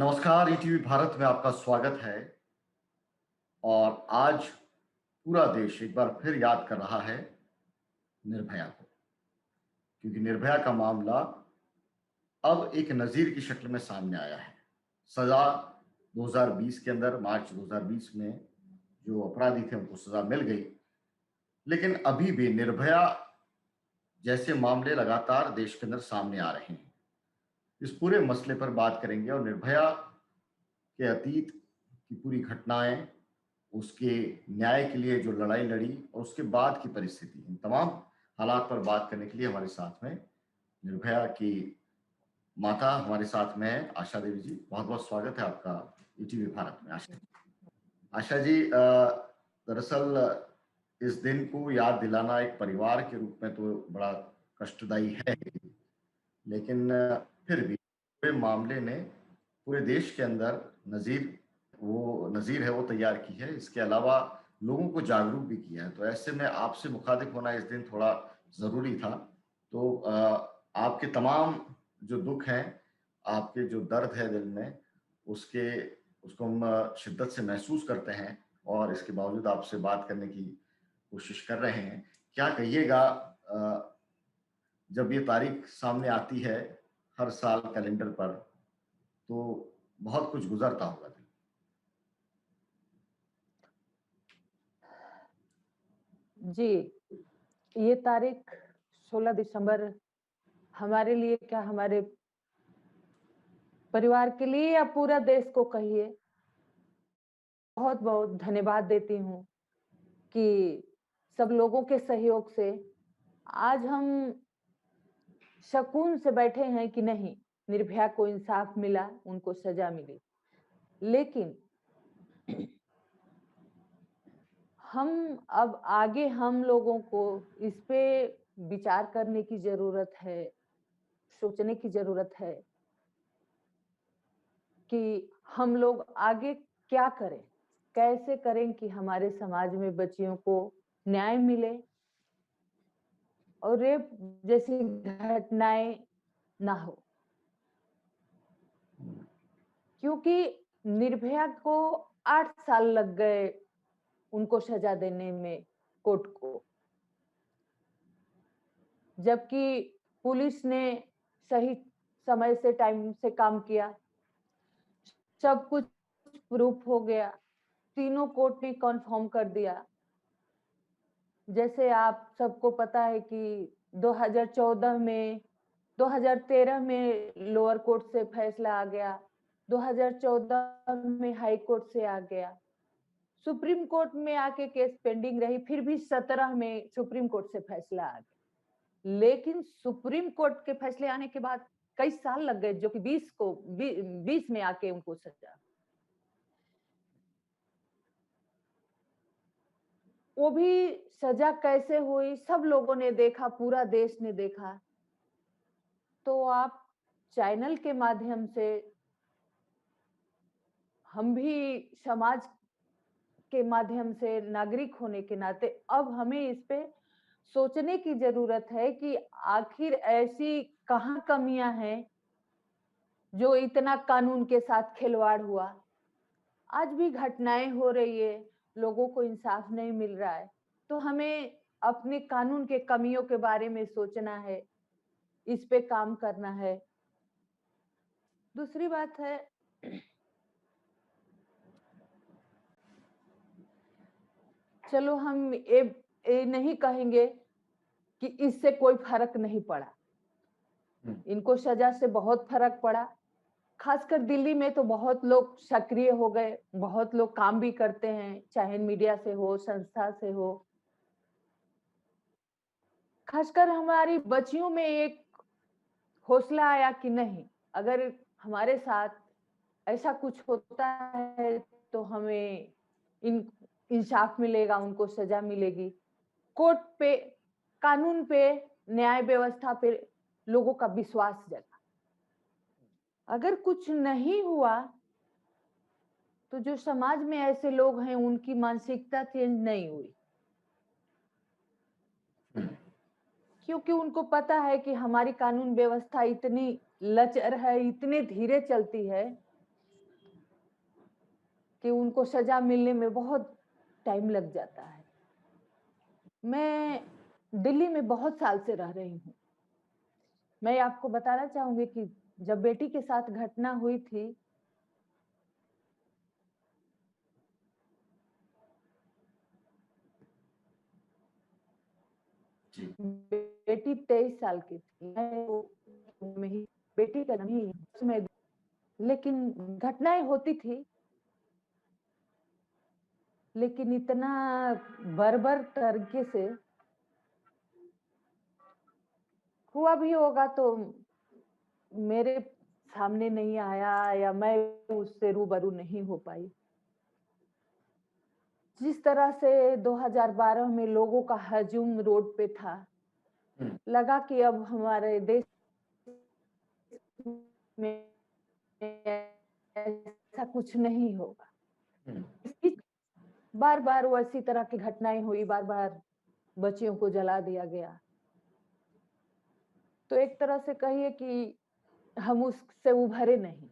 नमस्कार, ईटीवी भारत में आपका स्वागत है। और आज पूरा देश एक बार फिर याद कर रहा है निर्भया को, क्योंकि निर्भया का मामला अब एक नज़ीर की शक्ल में सामने आया है। सज़ा 2020 के अंदर, मार्च 2020 में जो अपराधी थे उनको सज़ा मिल गई, लेकिन अभी भी निर्भया जैसे मामले लगातार देश के अंदर सामने आ रहे हैं। इस पूरे मसले पर बात करेंगे और निर्भया के अतीत की पूरी घटनाएं, उसके न्याय के लिए जो लड़ाई लड़ी और उसके बाद की परिस्थिति, इन तमाम हालात पर बात करने के लिए हमारे साथ में निर्भया की माता हमारे साथ में है, आशा देवी जी। बहुत बहुत स्वागत है आपका ईटीवी भारत में। आशा जी, दरअसल इस दिन को याद दिलाना एक परिवार के रूप में तो बड़ा कष्टदायी है, लेकिन फिर भी पूरे मामले ने पूरे देश के अंदर नज़ीर है वो तैयार की है। इसके अलावा लोगों को जागरूक भी किया है। तो ऐसे में आपसे मुखातिब होना इस दिन थोड़ा ज़रूरी था। तो आपके तमाम जो दुख हैं, आपके जो दर्द है दिल में, उसको हम शिद्दत से महसूस करते हैं और इसके बावजूद आपसे बात करने की कोशिश कर रहे हैं। क्या कहिएगा जब ये तारीख सामने आती है हर साल कैलेंडर पर, तो बहुत कुछ गुजरता होगा दिल। जी, ये तारीख 16 दिसंबर हमारे लिए क्या, हमारे परिवार के लिए या पूरा देश को कहिए, बहुत-बहुत धन्यवाद देती हूँ कि सब लोगों के सहयोग से आज हम सुकून से बैठे हैं कि नहीं, निर्भया को इंसाफ मिला, उनको सजा मिली। लेकिन अब आगे हम लोगों को इस पे विचार करने की ज़रूरत है, सोचने की ज़रूरत है कि हम लोग आगे क्या करें? कैसे करें कि हमारे समाज में बच्चियों को न्याय मिले और रेप जैसी घटनाएँ ना हो। क्योंकि निर्भया को 8 साल लग गए उनको सजा देने में, कोर्ट को। जबकि पुलिस ने सही समय से, टाइम से काम किया। सब कुछ प्रूफ हो गया। तीनों कोर्ट ने कन्फर्म कर दिया। जैसे आप सबको पता है कि 2014 में 2013 में लोअर कोर्ट से फैसला आ गया, 2014 में हाई कोर्ट से आ गया। सुप्रीम कोर्ट में आके केस पेंडिंग रही, फिर भी 17 में सुप्रीम कोर्ट से फैसला आ गया। लेकिन सुप्रीम कोर्ट के फैसले आने के बाद कई साल लग गए, जो कि 20 में आके उनको सजा। वो भी सजा कैसे हुई सब लोगों ने देखा, पूरा देश ने देखा। तो आप चैनल के माध्यम से, हम भी समाज के माध्यम से, नागरिक होने के नाते अब हमें इस पे सोचने की जरूरत है कि आखिर ऐसी कहाँ कमियां हैं जो इतना कानून के साथ खिलवाड़ हुआ। आज भी घटनाएं हो रही है, लोगों को इंसाफ नहीं मिल रहा है। तो हमें अपने कानून के कमियों के बारे में सोचना है, इस पे काम करना है। दूसरी बात है, चलो हम ये नहीं कहेंगे कि इससे कोई फर्क नहीं पड़ा। इनको सजा से बहुत फर्क पड़ा। खासकर दिल्ली में तो बहुत लोग सक्रिय हो गए, बहुत लोग काम भी करते हैं, चाहे मीडिया से हो, संस्था से हो। खासकर हमारी बच्चियों में एक हौसला आया कि नहीं, अगर हमारे साथ ऐसा कुछ होता है तो हमें इन इंसाफ मिलेगा, उनको सजा मिलेगी। कोर्ट पे, कानून पे, न्याय व्यवस्था पे लोगों का विश्वास जगा। अगर कुछ नहीं हुआ तो जो समाज में ऐसे लोग हैं उनकी मानसिकता चेंज नहीं हुई, क्योंकि उनको पता है कि हमारी कानून व्यवस्था इतनी लचर है, इतने धीरे चलती है कि उनको सजा मिलने में बहुत टाइम लग जाता है। मैं दिल्ली में बहुत साल से रह रही हूँ। मैं आपको बताना चाहूँगी कि जब बेटी के साथ घटना हुई थी, जी। बेटी 23 साल की थी। मैं वो में ही बेटी का नहीं उसमें लेकिन घटनाएँ होती थी, लेकिन इतना बर्बर तरीके से हुआ भी होगा तो मेरे सामने नहीं आया या मैं उससे रूबरू नहीं हो पाई। जिस तरह से 2012 में लोगों का हजूम रोड पे था, हुँ, लगा कि अब हमारे देश में ऐसा कुछ नहीं होगा। हुँ, इस बार-बार वैसी तरह की घटनाएँ हुई, बार-बार बच्चियों को जला दिया गया। तो एक तरह से कहिए कि हम उससे उभरे नहीं।